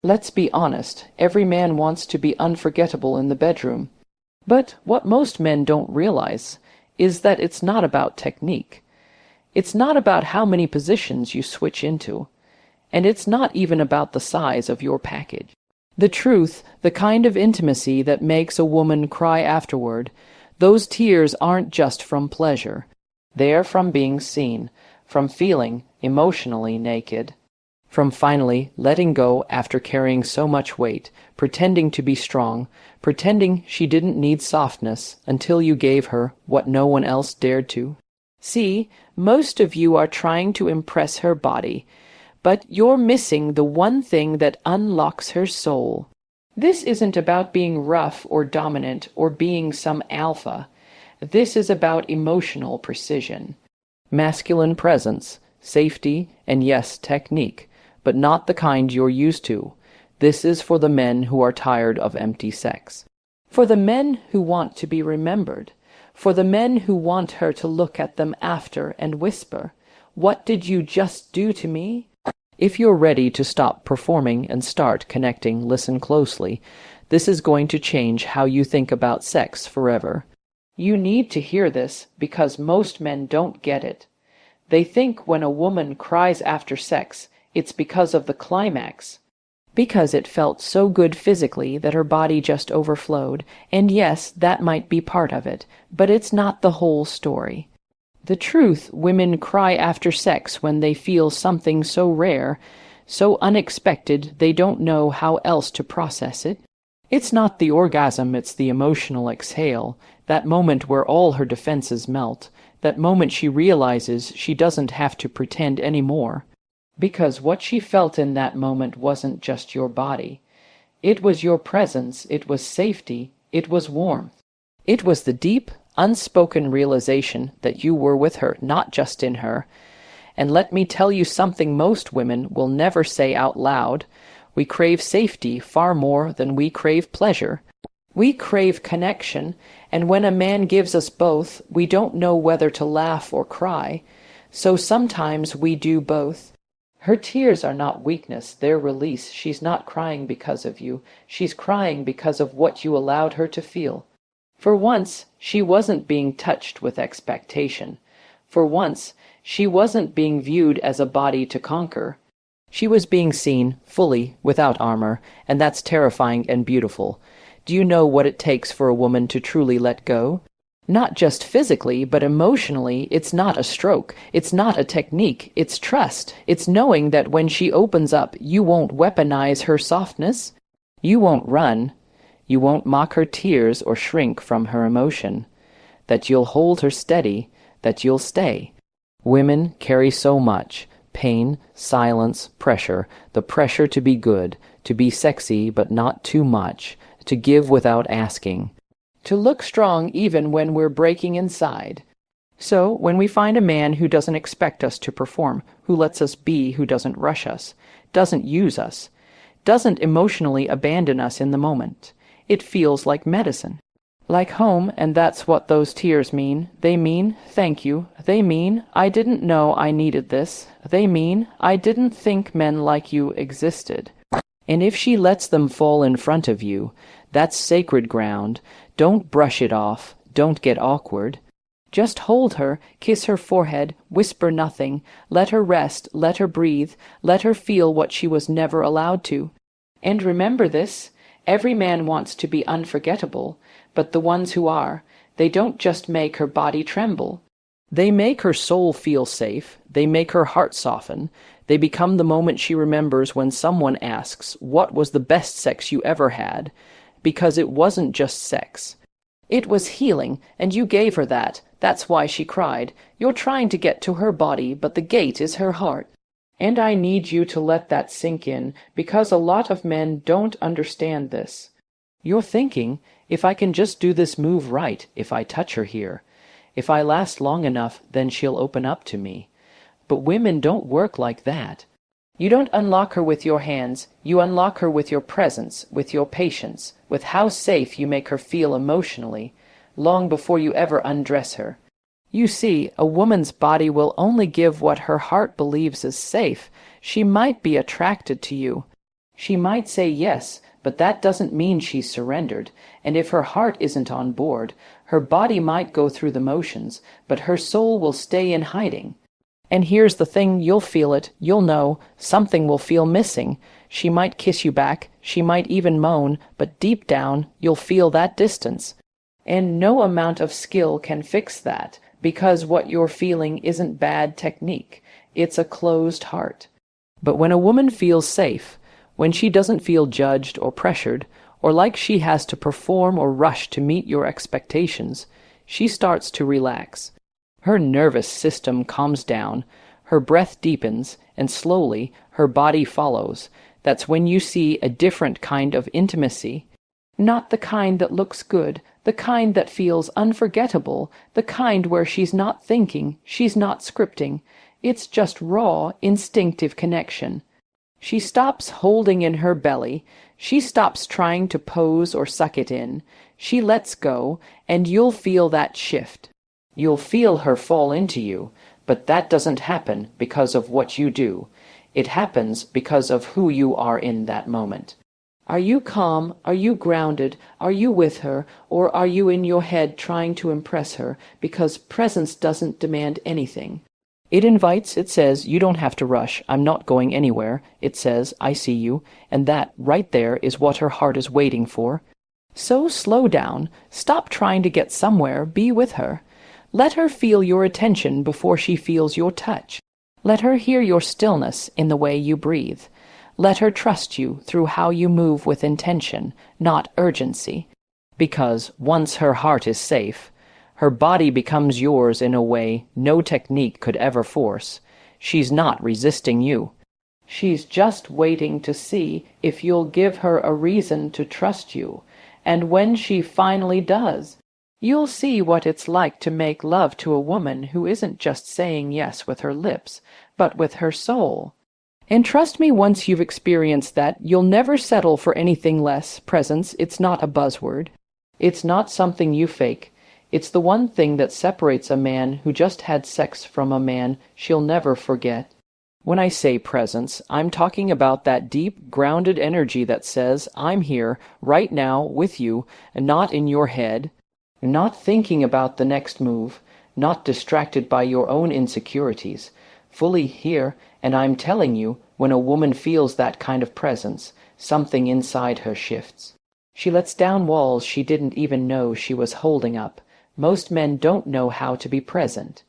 Let's be honest, every man wants to be unforgettable in the bedroom. But what most men don't realize is that it's not about technique. It's not about how many positions you switch into. And it's not even about the size of your package. The truth, the kind of intimacy that makes a woman cry afterward, those tears aren't just from pleasure. They're from being seen, from feeling emotionally naked, from finally letting go after carrying so much weight, pretending to be strong, pretending she didn't need softness until you gave her what no one else dared to. See, most of you are trying to impress her body, but you're missing the one thing that unlocks her soul. This isn't about being rough or dominant or being some alpha. This is about emotional precision. Masculine presence, safety, and yes, technique, but not the kind you're used to. This is for the men who are tired of empty sex. For the men who want to be remembered. For the men who want her to look at them after and whisper, "What did you just do to me?" If you're ready to stop performing and start connecting, listen closely. This is going to change how you think about sex forever. You need to hear this because most men don't get it. They think when a woman cries after sex, it's because of the climax. Because it felt so good physically that her body just overflowed, and yes, that might be part of it, but it's not the whole story. The truth, women cry after sex when they feel something so rare, so unexpected they don't know how else to process it. It's not the orgasm, it's the emotional exhale, that moment where all her defenses melt, that moment she realizes she doesn't have to pretend anymore. Because what she felt in that moment wasn't just your body. It was your presence, it was safety, it was warmth. It was the deep, unspoken realization that you were with her, not just in her. And let me tell you something most women will never say out loud. We crave safety far more than we crave pleasure. We crave connection, and when a man gives us both, we don't know whether to laugh or cry. So sometimes we do both. Her tears are not weakness, they're release. She's not crying because of you. She's crying because of what you allowed her to feel. For once, she wasn't being touched with expectation. For once, she wasn't being viewed as a body to conquer. She was being seen, fully, without armor, and that's terrifying and beautiful. Do you know what it takes for a woman to truly let go? Not just physically, but emotionally. It's not a stroke. It's not a technique. It's trust. It's knowing that when she opens up, you won't weaponize her softness. You won't run. You won't mock her tears or shrink from her emotion. That you'll hold her steady. That you'll stay. Women carry so much. Pain, silence, pressure. The pressure to be good. To be sexy, but not too much. To give without asking. To look strong even when we're breaking inside. So, when we find a man who doesn't expect us to perform, who lets us be, who doesn't rush us, doesn't use us, doesn't emotionally abandon us in the moment, it feels like medicine. Like home, and that's what those tears mean. They mean, thank you. They mean, I didn't know I needed this. They mean, I didn't think men like you existed. And if she lets them fall in front of you, that's sacred ground. Don't brush it off. Don't get awkward. Just hold her, kiss her forehead, whisper nothing. Let her rest, let her breathe, let her feel what she was never allowed to. And remember this, every man wants to be unforgettable, but the ones who are, they don't just make her body tremble. They make her soul feel safe. They make her heart soften. They become the moment she remembers when someone asks, what was the best sex you ever had? Because it wasn't just sex. It was healing, and you gave her that. That's why she cried. You're trying to get to her body, but the gate is her heart. And I need you to let that sink in, because a lot of men don't understand this. You're thinking, if I can just do this move right, if I touch her here, if I last long enough, then she'll open up to me. But women don't work like that. You don't unlock her with your hands, you unlock her with your presence, with your patience, with how safe you make her feel emotionally, long before you ever undress her. You see, a woman's body will only give what her heart believes is safe. She might be attracted to you. She might say yes, but that doesn't mean she's surrendered, and if her heart isn't on board, her body might go through the motions, but her soul will stay in hiding. And here's the thing, you'll feel it, you'll know, something will feel missing. She might kiss you back, she might even moan, but deep down, you'll feel that distance. And no amount of skill can fix that, because what you're feeling isn't bad technique, it's a closed heart. But when a woman feels safe, when she doesn't feel judged or pressured, or like she has to perform or rush to meet your expectations, she starts to relax. Her nervous system calms down, her breath deepens, and slowly her body follows. That's when you see a different kind of intimacy. Not the kind that looks good, the kind that feels unforgettable, the kind where she's not thinking, she's not scripting. It's just raw, instinctive connection. She stops holding in her belly, she stops trying to pose or suck it in. She lets go, and you'll feel that shift. You'll feel her fall into you, but that doesn't happen because of what you do. It happens because of who you are in that moment. Are you calm? Are you grounded? Are you with her? Or are you in your head trying to impress her? Because presence doesn't demand anything. It invites, it says, you don't have to rush, I'm not going anywhere. It says, I see you, and that, right there, is what her heart is waiting for. So slow down, stop trying to get somewhere, be with her. Let her feel your attention before she feels your touch. Let her hear your stillness in the way you breathe. Let her trust you through how you move with intention, not urgency. Because once her heart is safe, her body becomes yours in a way no technique could ever force. She's not resisting you. She's just waiting to see if you'll give her a reason to trust you. And when she finally does, you'll see what it's like to make love to a woman who isn't just saying yes with her lips, but with her soul. And trust me, once you've experienced that, you'll never settle for anything less. Presence, it's not a buzzword. It's not something you fake. It's the one thing that separates a man who just had sex from a man she'll never forget. When I say presence, I'm talking about that deep, grounded energy that says, I'm here, right now, with you, and not in your head, not thinking about the next move, not distracted by your own insecurities, fully here, and I'm telling you, when a woman feels that kind of presence, something inside her shifts. She lets down walls she didn't even know she was holding up. Most men don't know how to be present.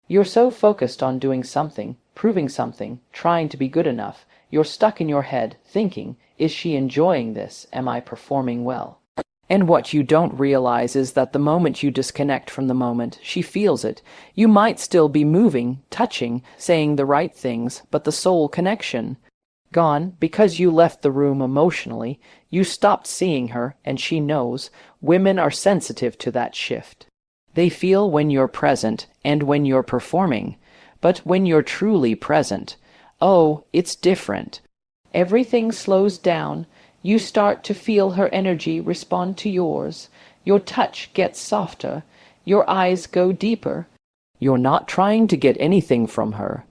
You're so focused on doing something, proving something, trying to be good enough. You're stuck in your head, thinking, is she enjoying this? Am I performing well? And what you don't realize is that the moment you disconnect from the moment, she feels it. You might still be moving, touching, saying the right things, but the soul connection gone. Because you left the room emotionally, you stopped seeing her, and she knows. Women are sensitive to that shift. They feel when you're present and when you're performing. But when you're truly present, oh, it's different. Everything slows down. You start to feel her energy respond to yours. Your touch gets softer. Your eyes go deeper. You're not trying to get anything from her.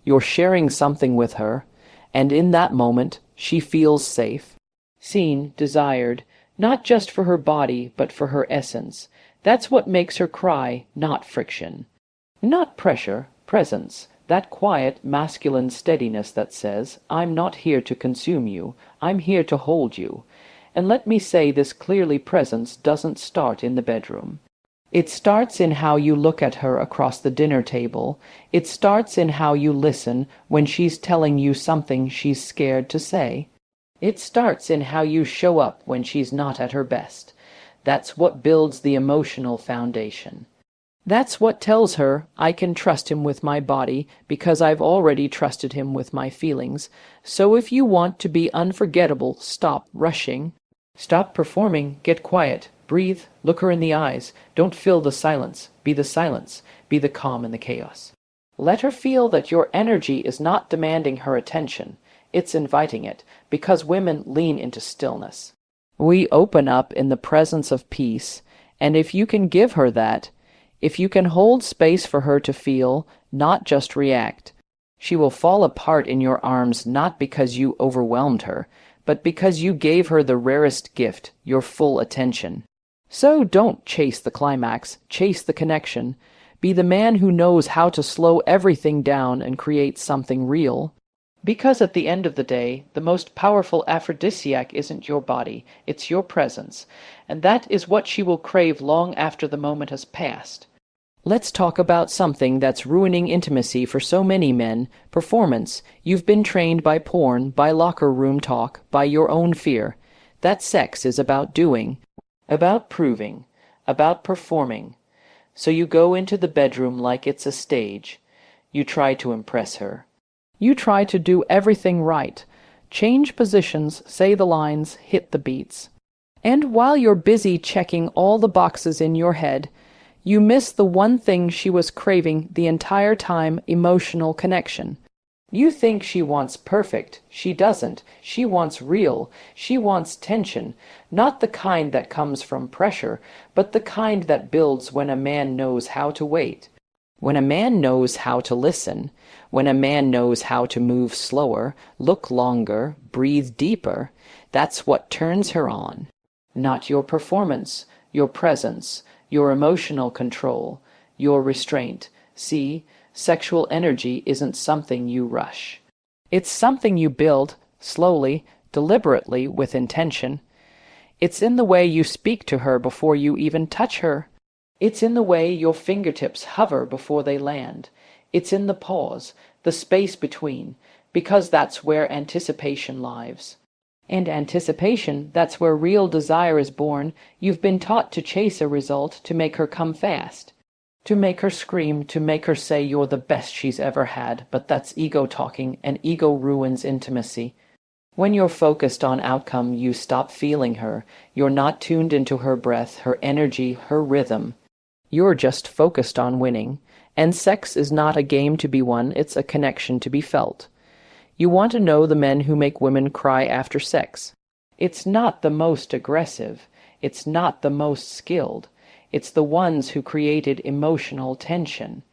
You're sharing something with her. And in that moment, she feels safe, seen, desired, not just for her body, but for her essence. That's what makes her cry, not friction. Not pressure, presence, that quiet, masculine steadiness that says, I'm not here to consume you, I'm here to hold you. And let me say this clearly, presence doesn't start in the bedroom. It starts in how you look at her across the dinner table. It starts in how you listen when she's telling you something she's scared to say. It starts in how you show up when she's not at her best. That's what builds the emotional foundation. That's what tells her, I can trust him with my body because I've already trusted him with my feelings. So if you want to be unforgettable, stop rushing. Stop performing, get quiet, breathe, look her in the eyes. Don't fill the silence, be the silence, be the calm in the chaos. Let her feel that your energy is not demanding her attention, it's inviting it, because women lean into stillness. We open up in the presence of peace, and if you can give her that, if you can hold space for her to feel, not just react, she will fall apart in your arms not because you overwhelmed her, but because you gave her the rarest gift, your full attention. So don't chase the climax, chase the connection. Be the man who knows how to slow everything down and create something real. Because at the end of the day, the most powerful aphrodisiac isn't your body, it's your presence, and that is what she will crave long after the moment has passed. Let's talk about something that's ruining intimacy for so many men, performance. You've been trained by porn, by locker room talk, by your own fear. That sex is about doing, about proving, about performing. So you go into the bedroom like it's a stage. You try to impress her. You try to do everything right. Change positions, say the lines, hit the beats. And while you're busy checking all the boxes in your head, you miss the one thing she was craving the entire time: emotional connection. You think she wants perfect. She doesn't. She wants real. She wants tension, not the kind that comes from pressure, but the kind that builds when a man knows how to wait, when a man knows how to listen, when a man knows how to move slower, look longer, breathe deeper. That's what turns her on. Not your performance, your presence, your emotional control, your restraint. See, sexual energy isn't something you rush. It's something you build, slowly, deliberately, with intention. It's in the way you speak to her before you even touch her. It's in the way your fingertips hover before they land. It's in the pause, the space between, because that's where anticipation lives. And anticipation, that's where real desire is born. You've been taught to chase a result, to make her come fast, to make her scream, to make her say you're the best she's ever had, but that's ego talking, and ego ruins intimacy. When you're focused on outcome, you stop feeling her. You're not tuned into her breath, her energy, her rhythm. You're just focused on winning. And sex is not a game to be won, it's a connection to be felt. You want to know the men who make women cry after sex. It's not the most aggressive. It's not the most skilled. It's the ones who created emotional tension.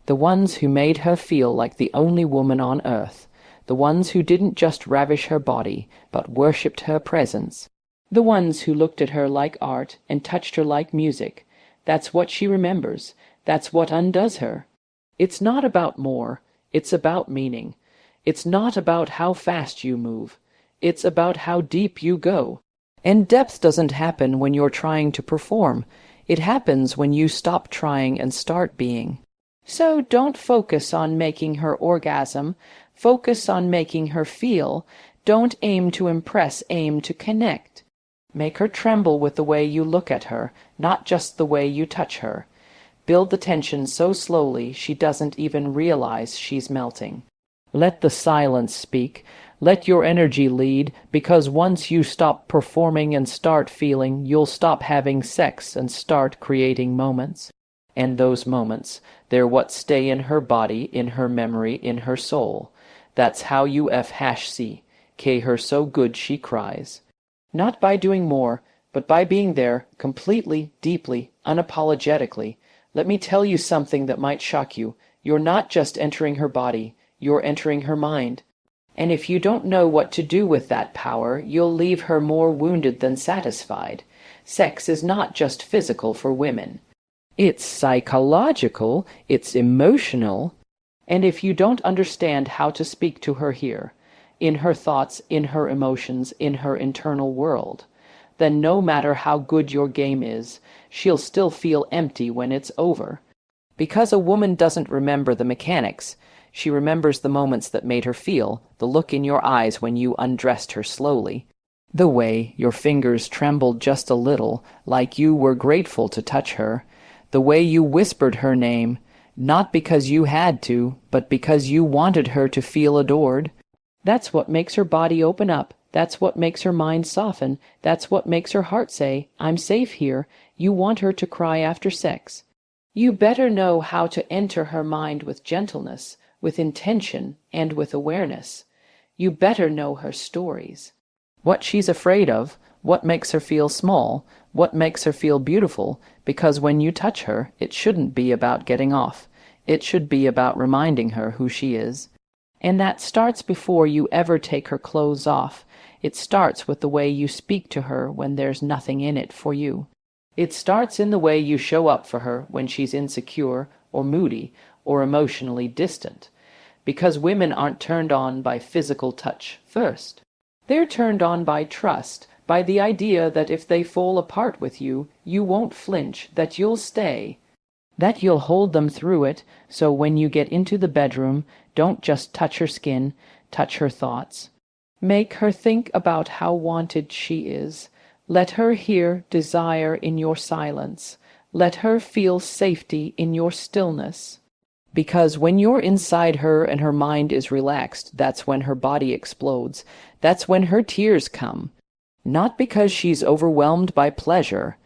The ones who made her feel like the only woman on earth. The ones who didn't just ravish her body, but worshipped her presence. The ones who looked at her like art and touched her like music. That's what she remembers. That's what undoes her. It's not about more. It's about meaning. It's not about how fast you move. It's about how deep you go. And depth doesn't happen when you're trying to perform. It happens when you stop trying and start being. So don't focus on making her orgasm. Focus on making her feel. Don't aim to impress, aim to connect. Make her tremble with the way you look at her, not just the way you touch her. Build the tension so slowly she doesn't even realize she's melting. Let the silence speak. Let your energy lead, because once you stop performing and start feeling, you'll stop having sex and start creating moments. And those moments, they're what stay in her body, in her memory, in her soul. That's how you F-C, K her so good she cries. Not by doing more, but by being there, completely, deeply, unapologetically. Let me tell you something that might shock you. You're not just entering her body. You're entering her mind. And if you don't know what to do with that power, you'll leave her more wounded than satisfied. Sex is not just physical for women. It's psychological, it's emotional. And if you don't understand how to speak to her here, in her thoughts, in her emotions, in her internal world, then no matter how good your game is, she'll still feel empty when it's over. Because a woman doesn't remember the mechanics. She remembers the moments that made her feel, the look in your eyes when you undressed her slowly, the way your fingers trembled just a little, like you were grateful to touch her, the way you whispered her name, not because you had to, but because you wanted her to feel adored. That's what makes her body open up. That's what makes her mind soften. That's what makes her heart say, I'm safe here. You want her to cry after sex. You better know how to enter her mind with gentleness, with intention, and with awareness. You better know her stories. What she's afraid of, what makes her feel small, what makes her feel beautiful, because when you touch her, it shouldn't be about getting off. It should be about reminding her who she is. And that starts before you ever take her clothes off. It starts with the way you speak to her when there's nothing in it for you. It starts in the way you show up for her when she's insecure or moody or emotionally distant. Because women aren't turned on by physical touch first. They're turned on by trust, by the idea that if they fall apart with you, you won't flinch, that you'll stay, that you'll hold them through it. So when you get into the bedroom, don't just touch her skin, touch her thoughts. Make her think about how wanted she is. Let her hear desire in your silence. Let her feel safety in your stillness. Because when you're inside her and her mind is relaxed, that's when her body explodes. That's when her tears come. Not because she's overwhelmed by pleasure,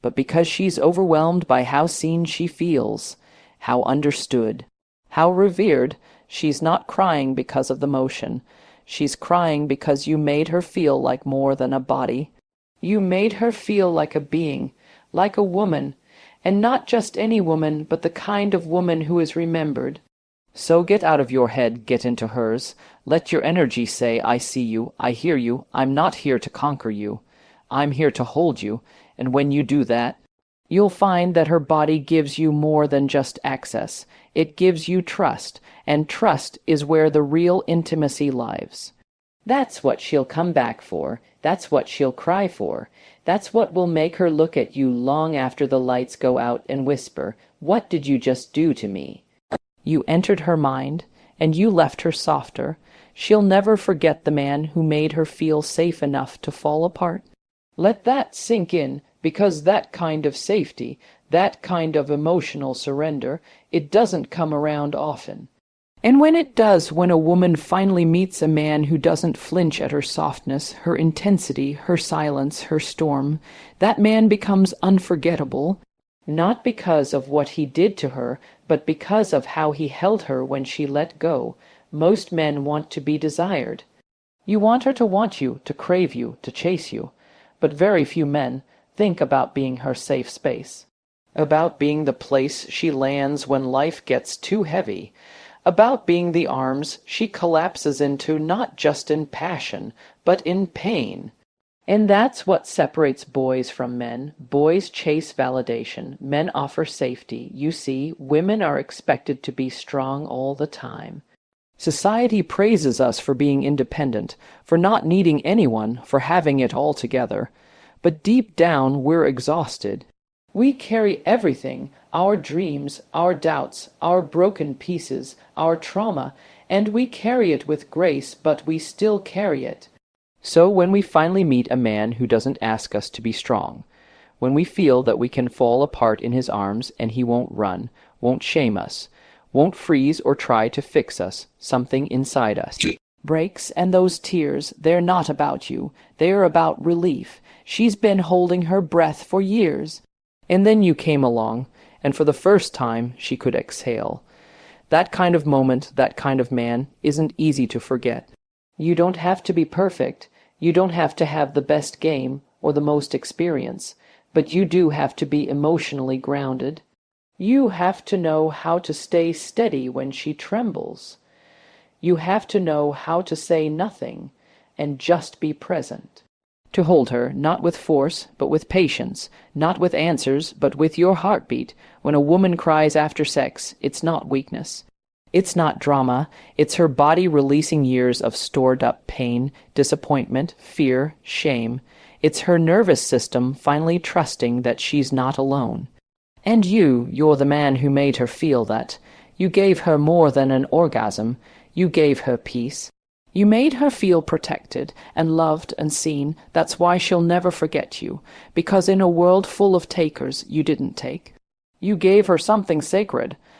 but because she's overwhelmed by how seen she feels, how understood, how revered. She's not crying because of the motion. She's crying because you made her feel like more than a body. You made her feel like a being, like a woman, and not just any woman, but the kind of woman who is remembered. So get out of your head, get into hers. Let your energy say, I see you, I hear you, I'm not here to conquer you. I'm here to hold you, and when you do that, you'll find that her body gives you more than just access. It gives you trust, and trust is where the real intimacy lives. That's what she'll come back for. That's what she'll cry for. That's what will make her look at you long after the lights go out and whisper, "What did you just do to me?" You entered her mind, and you left her softer. She'll never forget the man who made her feel safe enough to fall apart. Let that sink in, because that kind of safety, that kind of emotional surrender, it doesn't come around often. And when it does, when a woman finally meets a man who doesn't flinch at her softness, her intensity, her silence, her storm, that man becomes unforgettable, not because of what he did to her, but because of how he held her when she let go. Most men want to be desired. You want her to want you, to crave you, to chase you. But very few men think about being her safe space, about being the place she lands when life gets too heavy, about being the arms she collapses into not just in passion, but in pain. And that's what separates boys from men. Boys chase validation. Men offer safety. You see, women are expected to be strong all the time. Society praises us for being independent, for not needing anyone, for having it all together. But deep down, we're exhausted. We carry everything, our dreams, our doubts, our broken pieces, our trauma, and we carry it with grace, but we still carry it. So when we finally meet a man who doesn't ask us to be strong, when we feel that we can fall apart in his arms and he won't run, won't shame us, won't freeze or try to fix us, something inside us breaks, and those tears, they're not about you, they're about relief. She's been holding her breath for years. And then you came along, and for the first time she could exhale. That kind of moment, that kind of man, isn't easy to forget. You don't have to be perfect. You don't have to have the best game or the most experience, but you do have to be emotionally grounded. You have to know how to stay steady when she trembles. You have to know how to say nothing and just be present. To hold her, not with force, but with patience, not with answers, but with your heartbeat. When a woman cries after sex, it's not weakness. It's not drama. It's her body releasing years of stored-up pain, disappointment, fear, shame. It's her nervous system finally trusting that she's not alone. And you're the man who made her feel that. You gave her more than an orgasm. You gave her peace. You made her feel protected and loved and seen. That's why she'll never forget you, because in a world full of takers, you didn't take. You gave her something sacred,